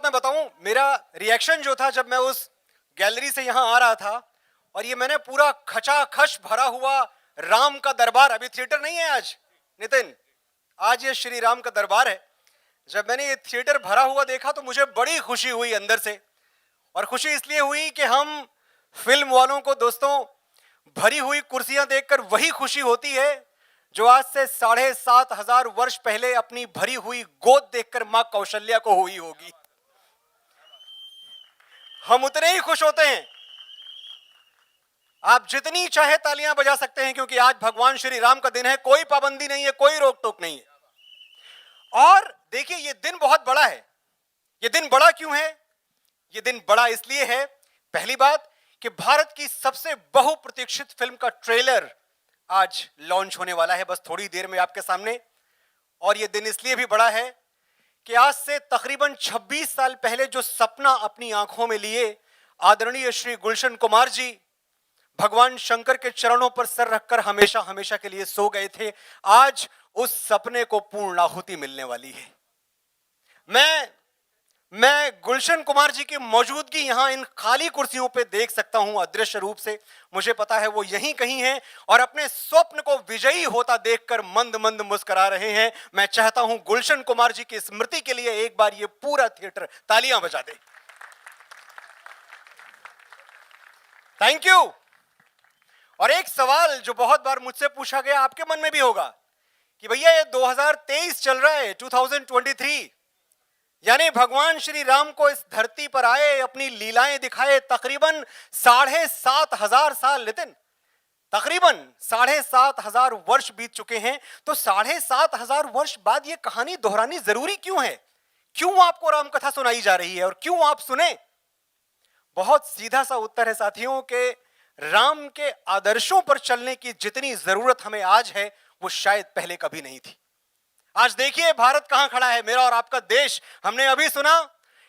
बात मैं बताऊं, मेरा रिएक्शन जो था जब मैं उस गैलरी से यहां आ रहा था और ये मैंने पूरा खचाखच भरा हुआ राम का दरबार, अभी थिएटर नहीं है आज नितिन, आज ये श्री राम का दरबार है। जब मैंने ये थिएटर भरा हुआ देखा तो मुझे बड़ी खुशी हुई अंदर से। और खुशी इसलिए हुई कि हम फिल्म वालों को दोस्तों भरी हुई कुर्सियां देखकर वही खुशी होती है जो आज से 7,500 वर्ष पहले अपनी भरी हुई गोद देखकर मां कौशल्या को हुई होगी। हम उतने ही खुश होते हैं। आप जितनी चाहे तालियां बजा सकते हैं क्योंकि आज भगवान श्री राम का दिन है, कोई पाबंदी नहीं है, कोई रोक टोक नहीं है। और देखिए ये दिन बहुत बड़ा है। ये दिन बड़ा क्यों है? ये दिन बड़ा इसलिए है, पहली बात कि भारत की सबसे बहुप्रतीक्षित फिल्म का ट्रेलर आज लॉन्च होने वाला है, बस थोड़ी देर में आपके सामने। और यह दिन इसलिए भी बड़ा है कि आज से तकरीबन 26 साल पहले जो सपना अपनी आंखों में लिए आदरणीय श्री गुलशन कुमार जी भगवान शंकर के चरणों पर सर रखकर हमेशा हमेशा के लिए सो गए थे, आज उस सपने को पूर्णाहुति मिलने वाली है। मैं गुलशन कुमार जी की मौजूदगी यहां इन खाली कुर्सियों पे देख सकता हूं अदृश्य रूप से। मुझे पता है वो यहीं कहीं हैं और अपने स्वप्न को विजयी होता देखकर मंद मंद मुस्कुरा रहे हैं। मैं चाहता हूं गुलशन कुमार जी की स्मृति के लिए एक बार ये पूरा थिएटर तालियां बजा दे। Thank you. और एक सवाल जो बहुत बार मुझसे पूछा गया, आपके मन में भी होगा कि भैया ये 2023 चल रहा है, 2023, यानी भगवान श्री राम को इस धरती पर आए, अपनी लीलाएं दिखाए तकरीबन 7,500 साल, नितिन तकरीबन 7,500 वर्ष बीत चुके हैं। तो 7,500 वर्ष बाद ये कहानी दोहरानी जरूरी क्यों है? क्यों आपको राम कथा सुनाई जा रही है और क्यों आप सुने? बहुत सीधा सा उत्तर है साथियों के राम के आदर्शों पर चलने की जितनी जरूरत हमें आज है वो शायद पहले कभी नहीं थी। आज देखिए भारत कहां खड़ा है, मेरा और आपका देश। हमने अभी सुना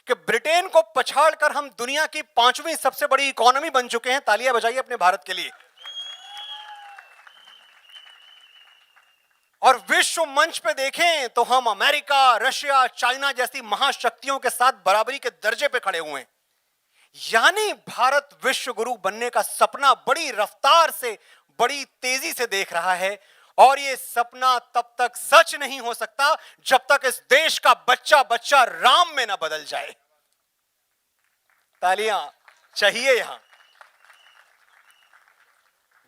कि ब्रिटेन को पछाड़कर हम दुनिया की 5वीं सबसे बड़ी इकोनॉमी बन चुके हैं। तालियां बजाइए अपने भारत के लिए। और विश्व मंच पे देखें तो हम अमेरिका, रशिया, चाइना जैसी महाशक्तियों के साथ बराबरी के दर्जे पे खड़े हुए हैं। यानी भारत विश्व गुरु बनने का सपना बड़ी रफ्तार से, बड़ी तेजी से देख रहा है। और ये सपना तब तक सच नहीं हो सकता जब तक इस देश का बच्चा बच्चा राम में ना बदल जाए। तालियां चाहिए यहां।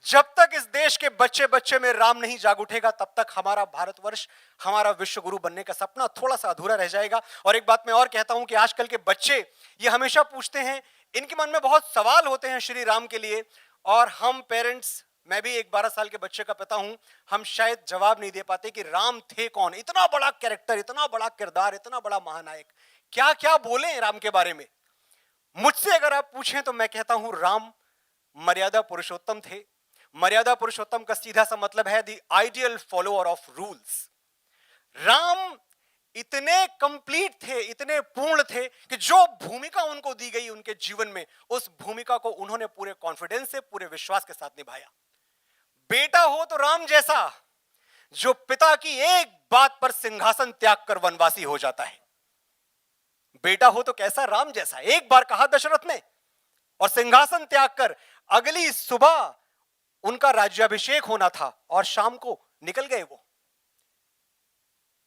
जब तक इस देश के बच्चे बच्चे में राम नहीं जाग उठेगा तब तक हमारा भारतवर्ष, हमारा विश्व गुरु बनने का सपना थोड़ा सा अधूरा रह जाएगा। और एक बात मैं और कहता हूं कि आजकल के बच्चे ये हमेशा पूछते हैं, इनके मन में बहुत सवाल होते हैं श्री राम के लिए, और हम पेरेंट्स, मैं भी एक 12 साल के बच्चे का पिता हूं, हम शायद जवाब नहीं दे पाते कि राम थे कौन। इतना बड़ा कैरेक्टर, इतना बड़ा किरदार, इतना बड़ा महानायक, क्या क्या बोले राम के बारे में। मुझसे अगर आप पूछें तो मैं कहता हूं राम मर्यादा पुरुषोत्तम थे। मर्यादा पुरुषोत्तम का सीधा सा मतलब है the ideal follower of rules. Ram इतने कंप्लीट थे, इतने पूर्ण थे कि जो भूमिका उनको दी गई उनके जीवन में, उस भूमिका को उन्होंने पूरे कॉन्फिडेंस से, पूरे विश्वास के साथ निभाया। बेटा हो तो राम जैसा, जो पिता की एक बात पर सिंहासन त्याग कर वनवासी हो जाता है। बेटा हो तो कैसा? राम जैसा। एक बार कहा दशरथ ने और सिंहासन त्याग कर अगली सुबह उनका राज्याभिषेक होना था और शाम को निकल गए वो।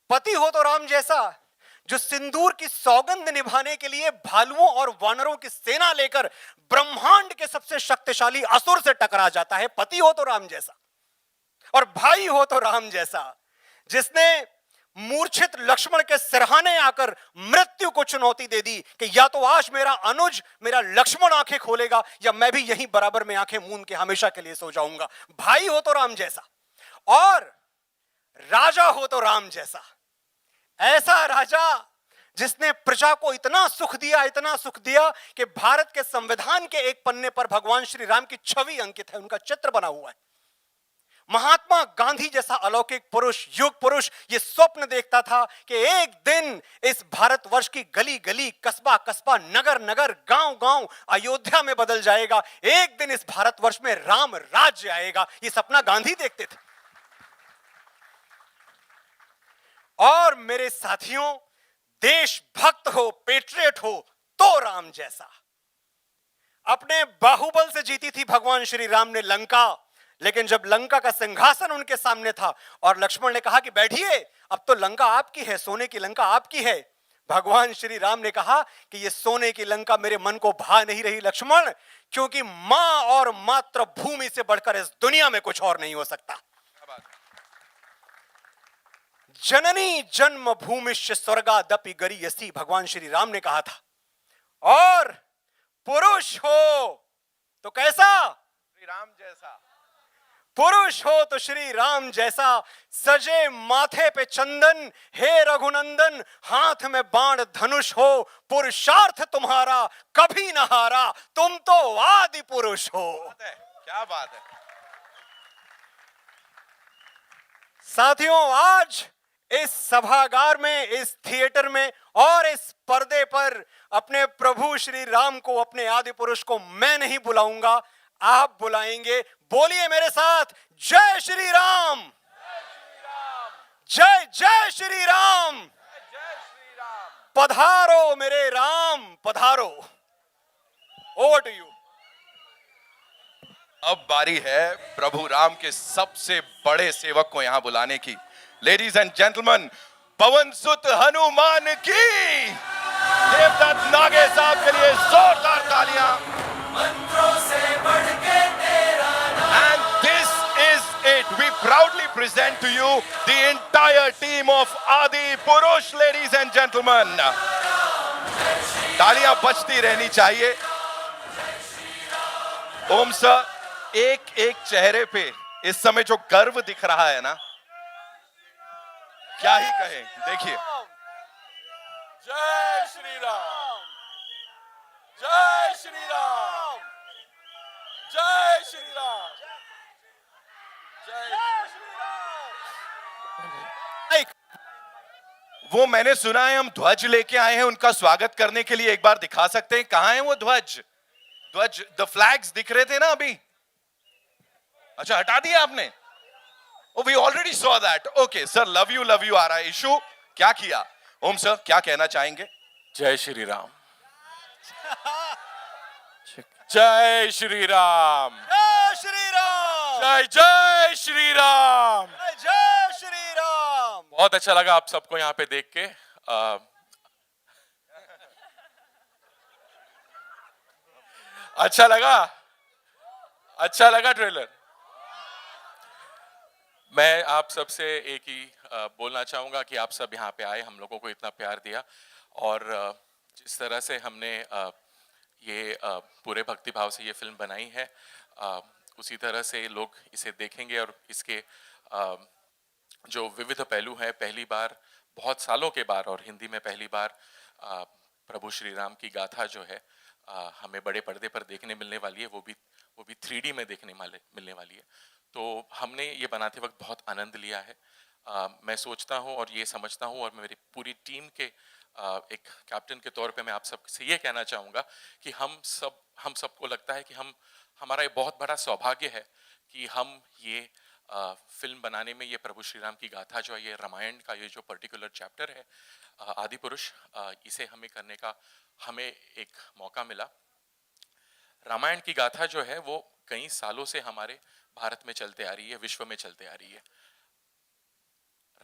पति हो तो राम जैसा, जो सिंदूर की सौगंध निभाने के लिए भालुओं और वानरों की सेना लेकर ब्रह्मांड के सबसे शक्तिशाली असुर से टकरा जाता है। पति हो तो राम जैसा। और भाई हो तो राम जैसा, जिसने मूर्छित लक्ष्मण के सिरहाने आकर मृत्यु को चुनौती दे दी कि या तो आज मेरा अनुज, मेरा लक्ष्मण आंखें खोलेगा या मैं भी यहीं बराबर में आंखें मूंद के हमेशा के लिए सो जाऊंगा। भाई हो तो राम जैसा। और राजा हो तो राम जैसा। ऐसा राजा जिसने प्रजा को इतना सुख दिया, इतना सुख दिया कि भारत के संविधान के एक पन्ने पर भगवान श्री राम की छवि अंकित है, उनका चित्र बना हुआ है। महात्मा गांधी जैसा अलौकिक पुरुष, युग पुरुष, यह स्वप्न देखता था कि एक दिन इस भारतवर्ष की गली गली, कस्बा कस्बा, नगर नगर, गांव गांव अयोध्या में बदल जाएगा। एक दिन इस भारतवर्ष में राम राज्य आएगा। यह सपना गांधी देखते थे। और मेरे साथियों, देशभक्त हो, पेट्रियट हो, तो राम जैसा। अपने बाहुबल से जीती थी भगवान श्री राम ने लंका, लेकिन जब लंका का सिंहासन उनके सामने था और लक्ष्मण ने कहा कि बैठिए, अब तो लंका आपकी है, सोने की लंका आपकी है, भगवान श्री राम ने कहा कि ये सोने की लंका मेरे मन को भा नहीं रही लक्ष्मण, क्योंकि मां और मात्र भूमि से बढ़कर इस दुनिया में कुछ और नहीं हो सकता। जननी जन्म भूमिश्च स्वर्गादपि गरीयसी, भगवान श्री राम ने कहा था। और पुरुष हो तो कैसा? श्री राम जैसा। पुरुष हो तो श्री राम जैसा, सजे माथे पे चंदन, हे रघुनंदन, हाथ में बाण धनुष हो, पुरुषार्थ तुम्हारा कभी न हारा, तुम तो आदि पुरुष हो। क्या बात है। साथियों, आज इस सभागार में, इस थिएटर में और इस पर्दे पर अपने प्रभु श्री राम को, अपने आदि पुरुष को मैं नहीं बुलाऊंगा, आप बुलाएंगे। बोलिए मेरे साथ, जय श्री राम, जय जय श्री राम, पधारो मेरे राम पधारो। Over to you. अब बारी है प्रभु राम के सबसे बड़े सेवक को यहां बुलाने की। लेडीज एंड जेंटलमैन, पवन सुत हनुमान की। देवदत्त नागे साहब के लिए जोरदार तालियां। मंत्रों से बढ़ के तेरा नाम। And this is it. We proudly present to you the entire team of Adi Purush, ladies and gentlemen. तालियां बजती रहनी चाहिए। ओम सर, एक एक चेहरे पे इस समय जो गर्व दिख रहा है ना, क्या ही कहें। देखिए, जय श्री राम, जय श्री राम, जय श्री राम, जय श्री राम। वो मैंने सुना है हम ध्वज लेके आए हैं उनका स्वागत करने के लिए। एक बार दिखा सकते हैं कहां है वो ध्वज? ध्वज, द फ्लैग्स दिख रहे थे ना अभी। अच्छा, हटा दिया आपने? Oh, we already saw that. Okay, sir, love you आ रहा है। इशू क्या किया? ओम सर, क्या कहना चाहेंगे? जय श्री राम, जय श्री राम, जय श्री राम, जय जय श्री राम, जय श्री राम। बहुत अच्छा लगा आप सबको यहाँ पे देख के। अच्छा लगा ट्रेलर। मैं आप सबसे एक ही बोलना चाहूँगा कि आप सब यहाँ पे आए, हम लोगों को इतना प्यार दिया, और जिस तरह से हमने ये पूरे भक्तिभाव से ये फिल्म बनाई है, उसी तरह से लोग इसे देखेंगे और इसके जो विविध पहलू हैं, पहली बार बहुत सालों के बाद और हिंदी में पहली बार प्रभु श्री राम की गाथा जो है हमें बड़े पर्दे पर देखने मिलने वाली है, वो भी 3D में देखने मिलने वाली है। तो हमने ये बनाते वक्त बहुत आनंद लिया है। मैं सोचता हूँ और ये समझता हूँ, और मेरी पूरी टीम के एक कैप्टन के तौर पे मैं आप सबसे ये कहना चाहूँगा कि हम सबको लगता है कि हमारा ये बहुत बड़ा सौभाग्य है कि हम ये फिल्म बनाने में, ये प्रभु श्री राम की गाथा जो है, ये रामायण का ये जो पर्टिकुलर चैप्टर है आदि पुरुष, इसे हमें करने का हमें एक मौका मिला। रामायण की गाथा जो है वो कई सालों से हमारे भारत में चलते आ रही है, विश्व में चलते आ रही है।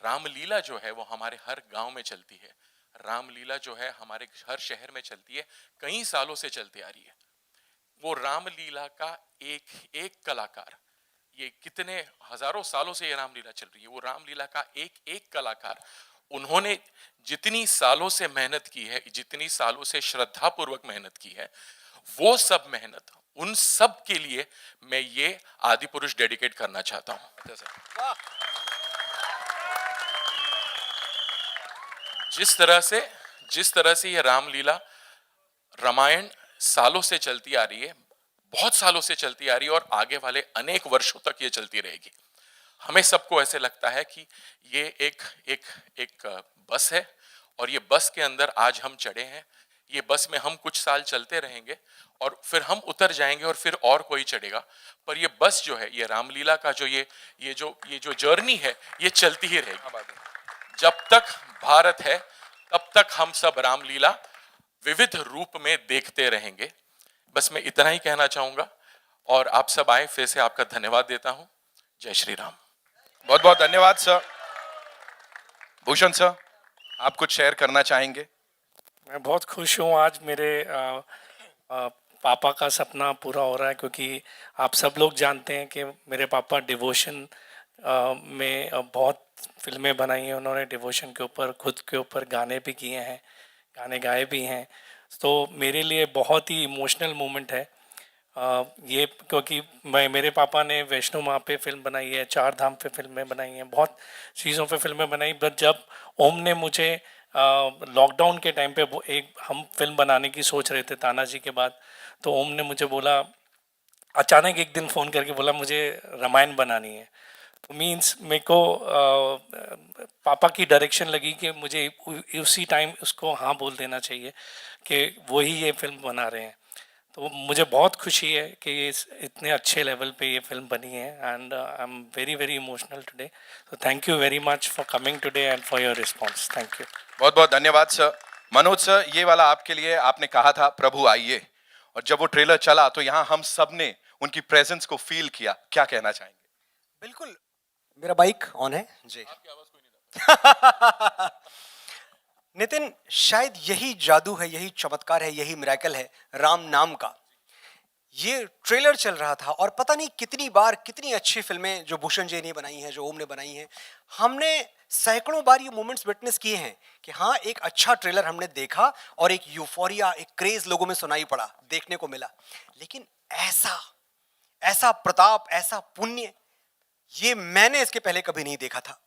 रामलीला जो है वो हमारे हर गांव में चलती है, रामलीला जो है हमारे हर शहर में चलती है, कई सालों से चलती आ रही है। वो रामलीला का एक कलाकार, ये कितने हजारों सालों से ये रामलीला चल रही है, वो रामलीला का एक कलाकार, उन्होंने जितनी सालों से मेहनत की है, जितनी सालों से श्रद्धा पूर्वक मेहनत की है, वो सब मेहनत, उन सब के लिए मैं ये आदि पुरुष डेडिकेट करना चाहता हूं। जिस तरह से ये रामलीला, रामायण सालों से चलती आ रही है, बहुत सालों से चलती आ रही है, और आगे वाले अनेक वर्षों तक ये चलती रहेगी। हमें सबको ऐसे लगता है कि ये एक बस है, और ये बस के अंदर आज हम चढ़े हैं, ये बस में हम कुछ साल चलते रहेंगे और फिर हम उतर जाएंगे और फिर और कोई चढ़ेगा, पर ये बस जो है, ये रामलीला का जो ये जो जर्नी है, ये चलती ही रहेगी। जब तक भारत है तब तक हम सब रामलीला विविध रूप में देखते रहेंगे। बस मैं इतना ही कहना चाहूंगा और आप सब आए, फिर से आपका धन्यवाद देता हूं। जय श्री राम। बहुत बहुत धन्यवाद सर। भूषण सर, आप कुछ शेयर करना चाहेंगे? मैं बहुत खुश हूँ आज मेरे पापा का सपना पूरा हो रहा है, क्योंकि आप सब लोग जानते हैं कि मेरे पापा डिवोशन में बहुत फिल्में बनाई हैं उन्होंने। डिवोशन के ऊपर, खुद के ऊपर गाने भी किए हैं, गाने गाए भी हैं। तो मेरे लिए बहुत ही इमोशनल मोमेंट है ये, क्योंकि मेरे पापा ने वैष्णो माँ पे फिल्म बनाई है, चार धाम पे फिल्में बनाई हैं, बहुत चीज़ों पे फिल्में बनाई। बट जब ओम ने मुझे लॉकडाउन के टाइम पे वो एक हम फिल्म बनाने की सोच रहे थे तानाजी के बाद, तो ओम ने मुझे बोला, अचानक एक दिन फ़ोन करके बोला मुझे रामायण बनानी है। तो मीन्स मेरे को पापा की डायरेक्शन लगी कि मुझे उसी टाइम उसको हाँ बोल देना चाहिए कि वही ये फिल्म बना रहे हैं। तो मुझे बहुत खुशी है कि ये इतने अच्छे लेवल पे ये फिल्म बनी है, and I am very very emotional today. So thank you very much for coming today and for your response. Thank you. बहुत बहुत धन्यवाद सर। मनोज सर, ये वाला आपके लिए। आपने कहा था प्रभु आइए, और जब वो ट्रेलर चला तो यहाँ हम सब ने उनकी प्रेजेंस को फील किया। क्या कहना चाहेंगे? बिल्कुल। मेरा बाइक ऑन है जी। नितिन, शायद यही जादू है, यही चमत्कार है, यही मिरेकल है राम नाम का। ये ट्रेलर चल रहा था और पता नहीं कितनी बार, कितनी अच्छी फिल्में जो भूषण जी ने बनाई हैं, जो ओम ने बनाई हैं, हमने सैकड़ों बार ये मोमेंट्स विटनेस किए हैं कि हाँ, एक अच्छा ट्रेलर हमने देखा और एक यूफोरिया, एक क्रेज लोगों में सुनाई पड़ा, देखने को मिला। लेकिन ऐसा ऐसा प्रताप, ऐसा पुण्य, ये मैंने इसके पहले कभी नहीं देखा था।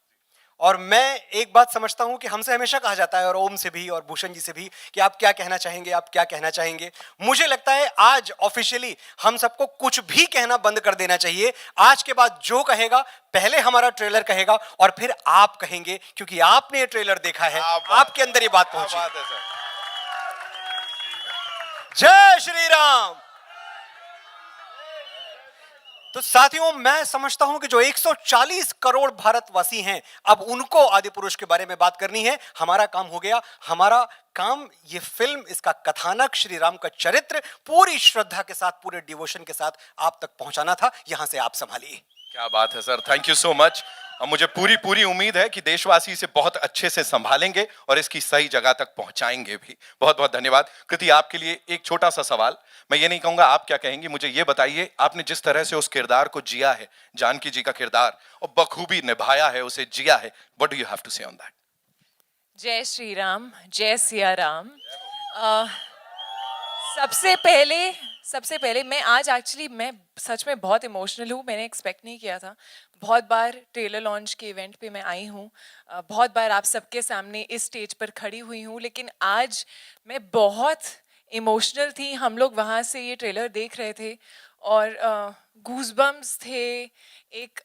और मैं एक बात समझता हूं कि हमसे हमेशा कहा जाता है, और ओम से भी और भूषण जी से भी, कि आप क्या कहना चाहेंगे, आप क्या कहना चाहेंगे। मुझे लगता है आज ऑफिशियली हम सबको कुछ भी कहना बंद कर देना चाहिए। आज के बाद जो कहेगा, पहले हमारा ट्रेलर कहेगा और फिर आप कहेंगे, क्योंकि आपने ये ट्रेलर देखा है, आपके अंदर ये बात पहुंची। जय श्री राम। तो साथियों, मैं समझता हूं कि जो 140 करोड़ भारतवासी हैं, अब उनको आदि पुरुष के बारे में बात करनी है। हमारा काम हो गया। हमारा काम ये फिल्म, इसका कथानक, श्री राम का चरित्र पूरी श्रद्धा के साथ, पूरे डिवोशन के साथ आप तक पहुंचाना था। यहां से आप संभालिए। क्या बात है sir, thank you so much. और मुझे पूरी उम्मीद है कि देशवासी इसे बहुत अच्छे से संभालेंगे और इसकी सही जगह तक पहुंचाएंगे भी। बहुत बहुत धन्यवाद। कृति, आपके लिए एक छोटा सा सवाल। मैं ये नहीं कहूंगा आप क्या कहेंगी, मुझे ये बताइए, आपने जिस तरह से उस किरदार को जिया है, जानकी जी का किरदार, और बखूबी निभाया है, उसे जिया है, what do you have to say on that? जय श्री राम, जय सिया राम। सबसे पहले मैं आज एक्चुअली मैं सच में बहुत इमोशनल हूँ। मैंने एक्सपेक्ट नहीं किया था। बहुत बार ट्रेलर लॉन्च के इवेंट पे मैं आई हूँ, बहुत बार आप सबके सामने इस स्टेज पर खड़ी हुई हूँ, लेकिन आज मैं बहुत इमोशनल थी। हम लोग वहाँ से ये ट्रेलर देख रहे थे और गूज़बम्स थे। एक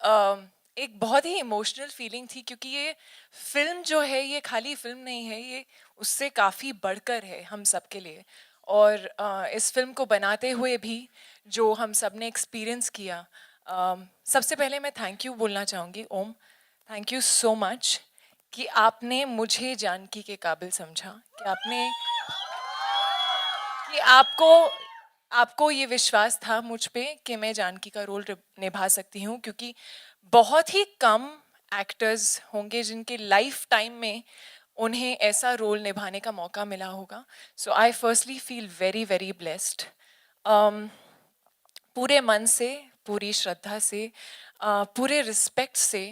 बहुत ही इमोशनल फीलिंग थी, क्योंकि ये फिल्म जो है, ये खाली फिल्म नहीं है, ये उससे काफ़ी बढ़कर है हम सब के लिए। और इस फिल्म को बनाते हुए भी जो हम सब ने एक्सपीरियंस किया, सबसे पहले मैं थैंक यू बोलना चाहूँगी ओम। थैंक यू सो मच कि आपने मुझे जानकी के काबिल समझा, कि आपको ये विश्वास था मुझ पे कि मैं जानकी का रोल निभा सकती हूँ, क्योंकि बहुत ही कम एक्टर्स होंगे जिनके लाइफ टाइम में उन्हें ऐसा रोल निभाने का मौका मिला होगा। So I firstly feel very very blessed. पूरे मन से, पूरी श्रद्धा से, पूरे रिस्पेक्ट से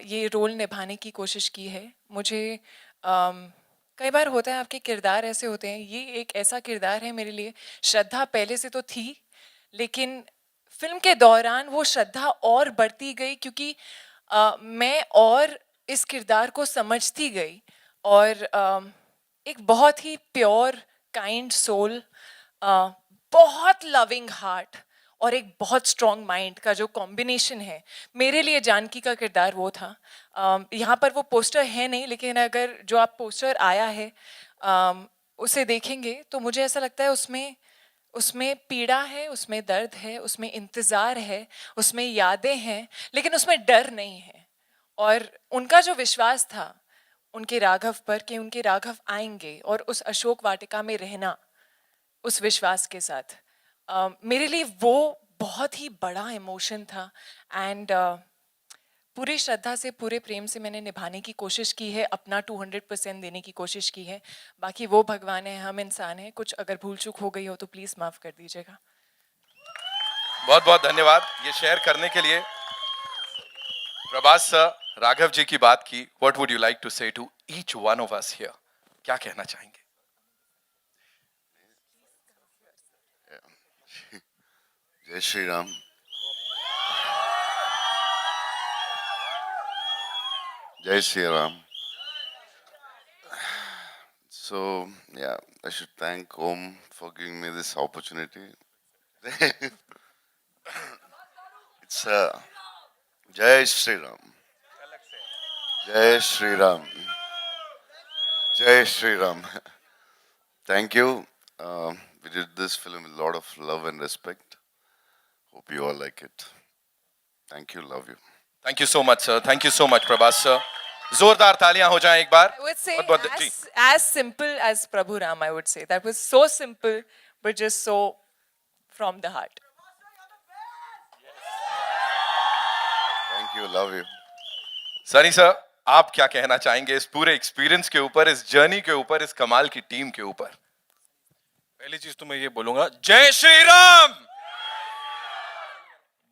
ये रोल निभाने की कोशिश की है। मुझे कई बार होता है, आपके किरदार ऐसे होते हैं, ये एक ऐसा किरदार है मेरे लिए। श्रद्धा पहले से तो थी, लेकिन फिल्म के दौरान वो श्रद्धा और बढ़ती गई, क्योंकि मैं और इस किरदार को समझती गई, और एक बहुत ही प्योर, काइंड सोल, बहुत लविंग हार्ट और एक बहुत स्ट्रॉन्ग माइंड का जो कॉम्बिनेशन है, मेरे लिए जानकी का किरदार वो था। यहाँ पर वो पोस्टर है नहीं, लेकिन अगर जो आप पोस्टर आया है उसे देखेंगे तो मुझे ऐसा लगता है उसमें पीड़ा है, उसमें दर्द है, उसमें इंतज़ार है, उसमें यादें हैं, लेकिन उसमें डर नहीं है। और उनका जो विश्वास था उनके राघव पर कि उनके राघव आएंगे और उस अशोक वाटिका में रहना उस विश्वास के साथ, मेरे लिए वो बहुत ही बड़ा इमोशन था। एंड पूरी श्रद्धा से पूरे प्रेम से मैंने निभाने की कोशिश की है, अपना 200% देने की कोशिश की है। बाकी वो भगवान है, हम इंसान हैं, कुछ अगर भूल चूक हो गई हो तो प्लीज़ माफ़ कर दीजिएगा। बहुत बहुत धन्यवाद ये शेयर करने के लिए। प्रभास सर, राघव जी की बात की, what would you like to say to each one of us here? क्या कहना चाहेंगे? जय श्री राम। जय Shri Ram. So yeah, I should thank Om for giving me this opportunity. It's Jai Shri Ram. Jai Shri Ram. Jai Shri Ram. Thank you. We did this film with a lot of love and respect. Hope you all like it. Thank you. Love you. Thank you so much sir, thank you so much Prabhas sir. जोरदार तालियां हो जाएं एक बार। I would say बहुत-बहुत- जी। as simple as Prabhu Ram, I would say. That was so simple, but just so from the heart. Thank you. Love you. Sunny sir, आप क्या कहना चाहेंगे इस पूरे एक्सपीरियंस के ऊपर, इस जर्नी के ऊपर, इस कमाल की टीम के ऊपर? पहली चीज तो मैं ये बोलूंगा, जय श्री राम।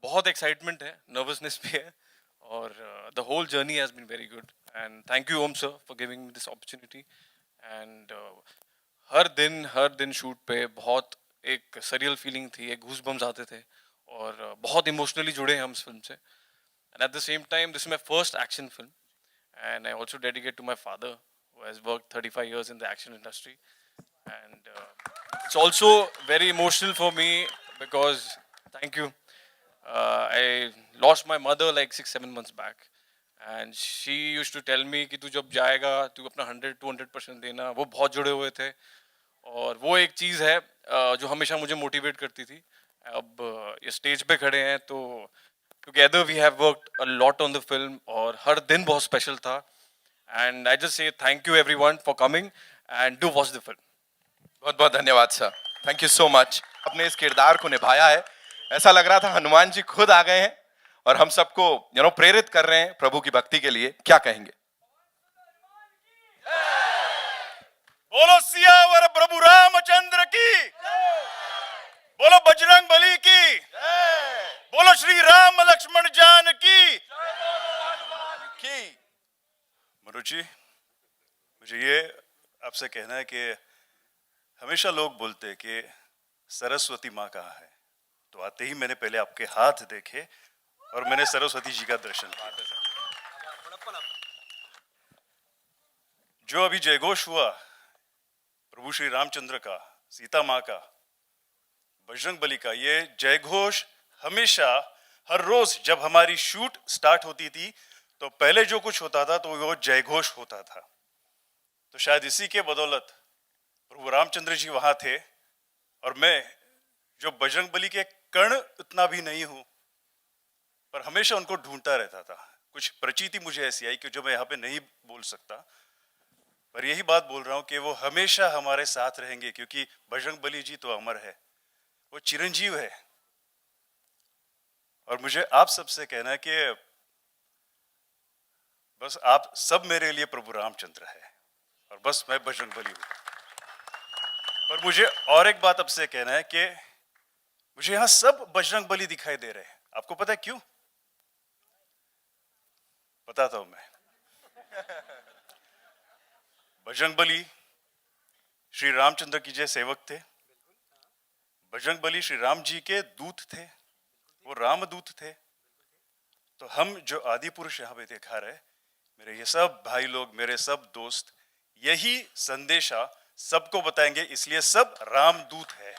बहुत एक्साइटमेंट है, नर्वसनेस भी है, और the whole journey has been very good and thank you Om sir for giving me this opportunity. And हर दिन शूट पे बहुत एक सरियल फीलिंग थी, एक घूस बम्स आते थे, और बहुत इमोशनली जुड़े हैं हम इस फिल्म से। And at the same time this is my first action film, and I also dedicate to my father who has worked 35 years in the action industry. And it's also very emotional for me because, thank you, I lost my mother like 6-7 months back, and she used to tell me कि तू जब जाएगा तू अपना 100-200% देना। वो बहुत जुड़े हुए थे, और वो एक चीज़ है जो हमेशा मुझे मोटिवेट करती थी। अब ये स्टेज पे खड़े हैं तो together we have worked a lot on the film, और हर दिन बहुत स्पेशल था। And I just say thank you everyone for coming and do watch the film. बहुत बहुत धन्यवाद sir, thank you so much. अपने इस किरदार को निभाया है, ऐसा लग रहा था हनुमान जी खुद आ गए हैं और हम सबको प्रेरित कर रहे हैं प्रभु की भक्ति के लिए। क्या कहेंगे? बोलो सियावर प्रभु रामचंद्र की, बोलो बजरंग बली की, बोलो श्री राम लक्ष्मण जान की। मनोज जी, मुझे ये आपसे कहना है कि हमेशा लोग बोलते हैं कि सरस्वती माँ कहाँ है, तो आते ही मैंने पहले आपके हाथ देखे और मैंने सरस्वती जी का दर्शन किया। जो अभी जयघोष हुआ प्रभु श्री रामचंद्र का, सीता माँ का, बजरंग बली का, ये जयघोष हमेशा हर रोज जब हमारी शूट स्टार्ट होती थी तो पहले जो कुछ होता था तो वो जयघोष होता था। तो शायद इसी के बदौलत प्रभु रामचंद्र जी वहां थे, और मैं जो बजरंग बली के कर्ण इतना भी नहीं हूं, पर हमेशा उनको ढूंढता रहता था। कुछ प्रचीति मुझे ऐसी आई कि जो मैं यहाँ पे नहीं बोल सकता, पर यही बात बोल रहा हूं कि वो हमेशा हमारे साथ रहेंगे, क्योंकि बजरंग बली जी तो अमर है, वो चिरंजीव है। और मुझे आप सबसे कहना है कि बस आप सब मेरे लिए प्रभु रामचंद्र है, और बस मैं बजरंग बली हूं। पर मुझे और एक बात आपसे कहना है कि मुझे यहां सब बजरंग बली दिखाई दे रहे हैं। आपको पता है क्यों? बताता हूं मैं। बजरंग बली श्री रामचंद्र की जय सेवक थे, बजरंग बली श्री राम जी के दूत थे, वो रामदूत थे। तो हम जो आदि पुरुष यहाँ पे देखा रहे, मेरे ये सब भाई लोग, मेरे सब दोस्त, यही संदेशा सबको बताएंगे, इसलिए सब रामदूत है।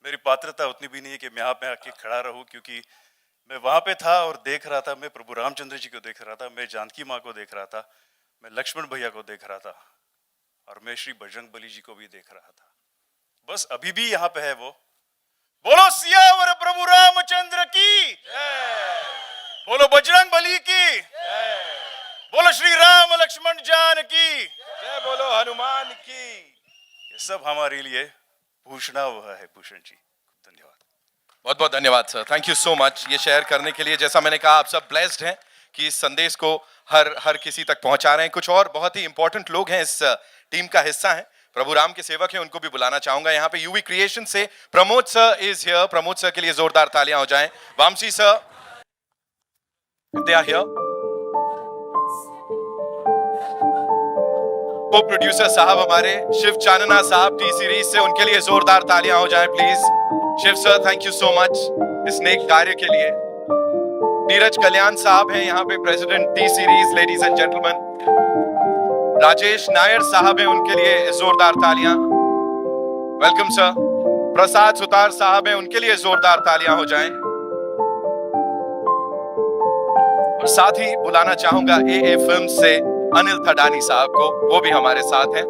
मेरी पात्रता उतनी भी नहीं है कि मैं यहाँ पे आके खड़ा रहूं, क्योंकि मैं वहां पे था और देख रहा था, मैं प्रभु रामचंद्र जी को देख रहा था, मैं जानकी माँ को देख रहा था, मैं लक्ष्मण भैया को देख रहा था, और मैं श्री बजरंग बली जी को भी देख रहा था। बस अभी भी यहाँ पे है वो, बोलो सियावर प्रभु रामचंद्र की, बोलो बजरंग बली की, बोलो श्री राम लक्ष्मण जान की, जय बोलो हनुमान की। ये सब हमारे लिए भूषणा हुआ है। भूषण जी, धन्यवाद। बहुत बहुत धन्यवाद sir, thank you so much ये शेयर करने के लिए। जैसा मैंने कहा, आप सब ब्लेस्ड हैं कि इस संदेश को हर किसी तक पहुंचा रहे हैं। कुछ और बहुत ही इंपॉर्टेंट लोग हैं इस टीम का हिस्सा हैं, प्रभु राम के सेवक हैं, उनको भी बुलाना चाहूंगा। यहाँ पे यूवी क्रिएशन से Pramod sir is here. Pramod sir के लिए जोरदार तालियां हो जाएं। Vamsi sir, they are here. Co producer साहब हमारे शिव चानना साहब टी सीरीज से, उनके लिए जोरदार तालियां हो जाएं please. Shiv sir, thank you so much इस नेक कार्य के लिए। नीरज कल्याण साहब हैं यहाँ पे, president T series, ladies and gentleman. Rajesh Nair साहब हैं, उनके लिए जोरदार तालियां। Welcome sir. प्रसाद सुतार साहब हैं, उनके लिए जोरदार तालियां हो जाएं। और साथ ही बुलाना चाहूंगा ए फिल्म से अनिल थडानी साहब को, वो भी हमारे साथ हैं।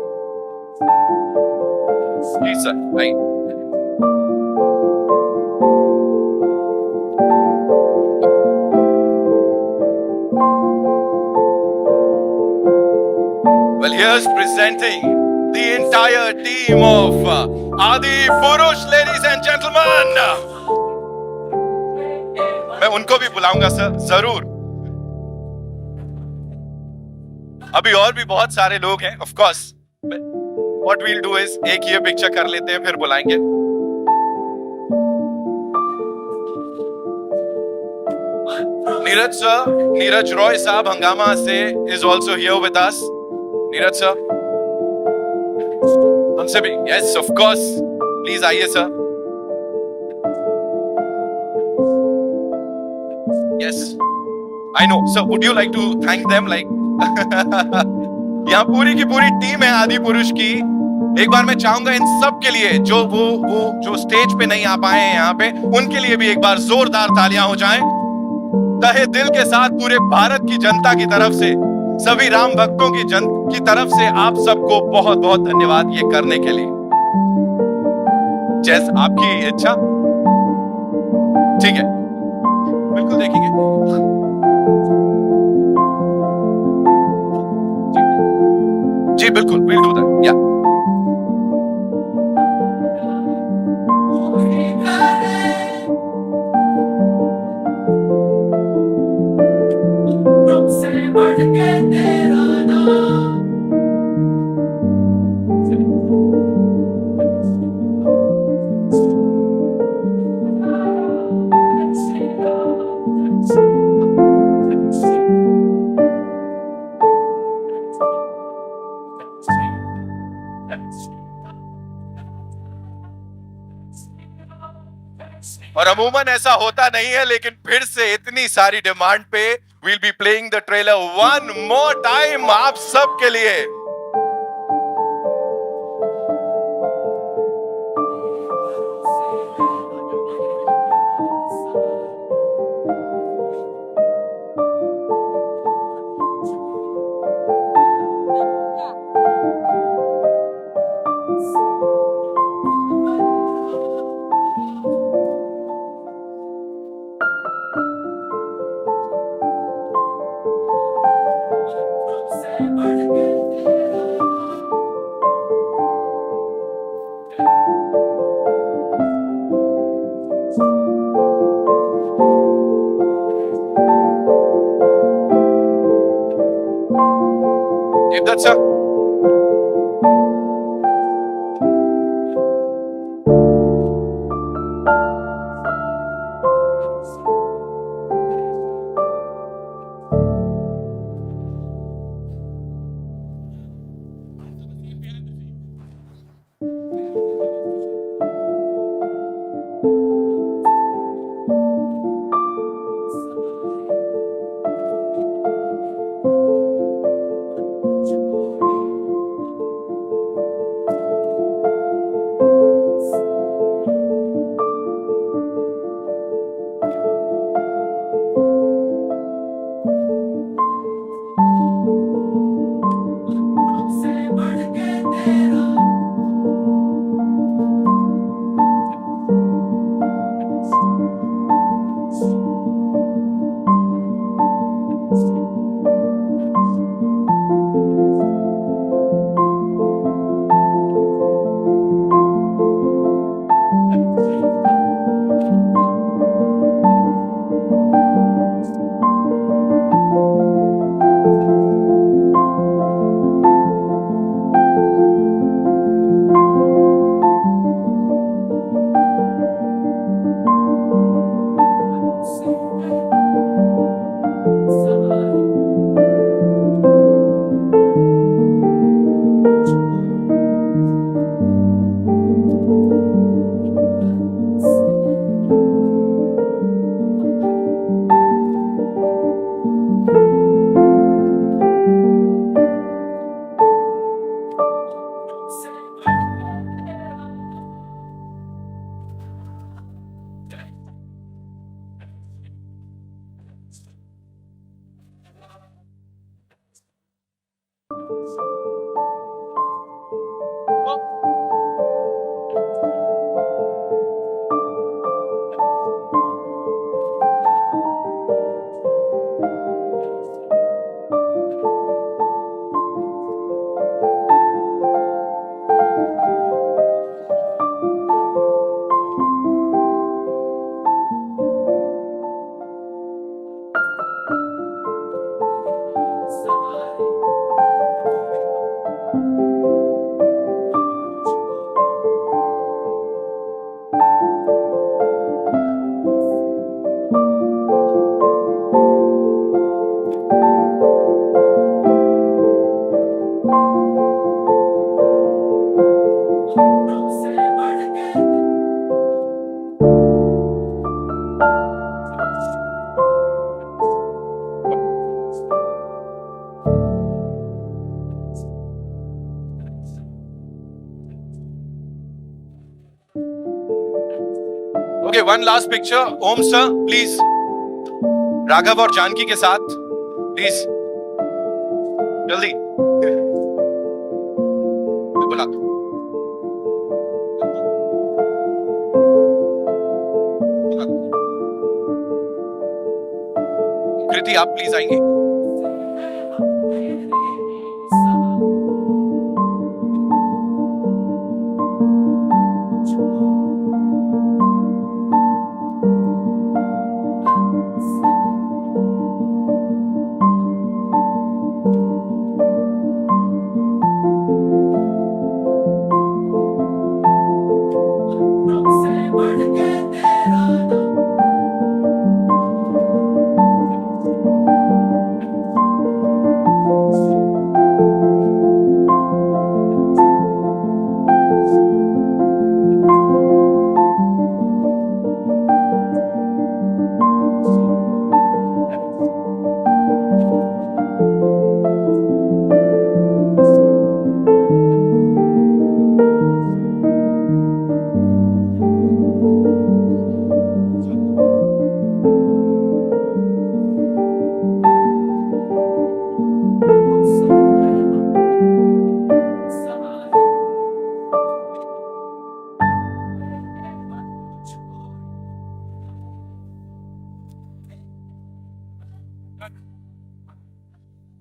जी सर, आइए। Well, here's presenting the entire team of Adi Purush, ladies and gentlemen. मैं उनको भी बुलाऊंगा सर, जरूर। अभी और भी बहुत सारे लोग हैं, of course. What we'll do is एक ये पिक्चर कर लेते हैं, फिर बुलाएंगे। नीरज सर, नीरज रॉय साहब हंगामा से is also here with us. Neeraj sir, हमसे भी, yes of course, प्लीज आइए sir. Yes, I know. So would you like to thank them? Like यहाँ पूरी की पूरी टीम है आदि पुरुष की। एक बार मैं चाहूंगा इन सब के लिए जो वो जो स्टेज पे नहीं आ पाए हैं यहाँ पे, उनके लिए भी एक बार जोरदार तालियां हो जाएं। तहे दिल के साथ पूरे भारत की जनता की तरफ से, सभी राम भक्तों की तरफ से आप सबको बहुत बहुत धन्यवाद ये करने के लिए। जैसे आपकी इच्छा, ठीक है, बिल्कुल देखेंगे। जी बिल्कुल, we'll do that. Yeah. और अमूमन ऐसा होता नहीं है, लेकिन फिर से इतनी सारी डिमांड पे we'll be playing the trailer one more time आप सब के लिए। That's sir. Okay, one last picture. Om sir, please. Raghav और जानकी के साथ, प्लीज जल्दी बुला दो। कृति आप प्लीज आएंगे।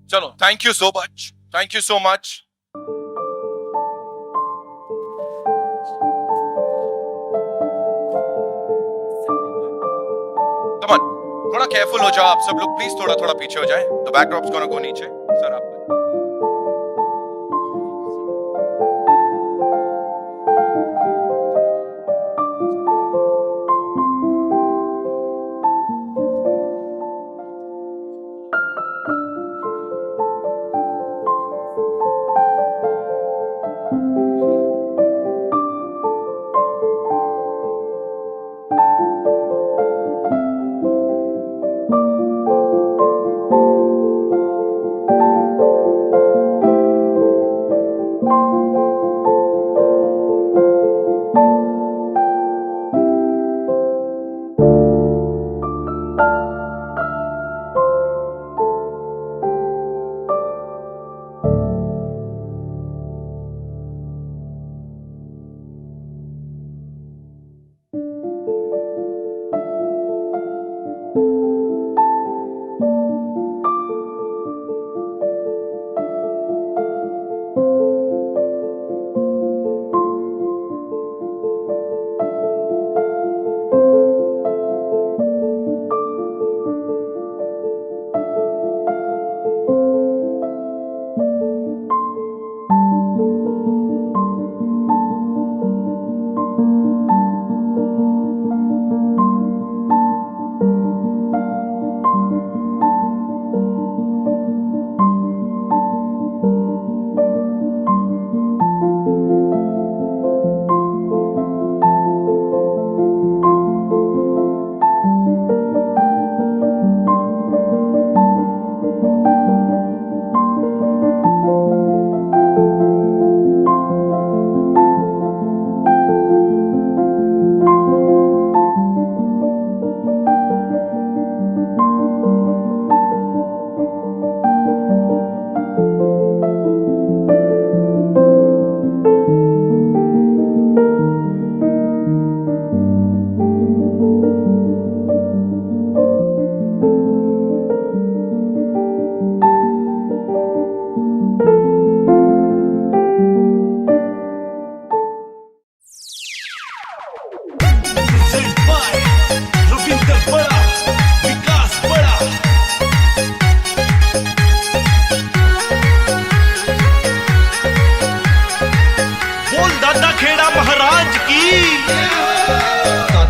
चलो, thank you so much, thank you so much. Come on, थोड़ा केयरफुल हो जाओ आप सब लोग, प्लीज थोड़ा थोड़ा पीछे हो जाए। द बैकड्रॉप्स गोना गो नीचे। सर आप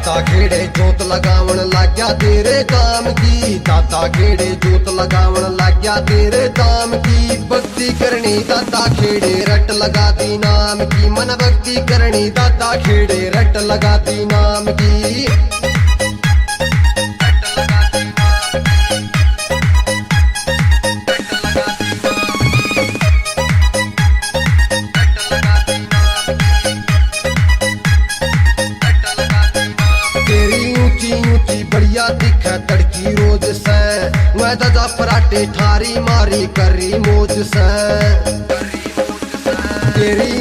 दाता खेड़े जोत लगावन लग गया तेरे काम की, दाता खेड़े जोत लगावन लग गया तेरे काम की। भक्ति करनी दाता खेड़े रट लगा दी नाम की, मन भक्ति करनी दाता खेड़े रट लगा दी नाम की। बढ़िया दिखे तड़की रोज से, मैं दादा पराठे ठारी मारी करी मौज से। तेरी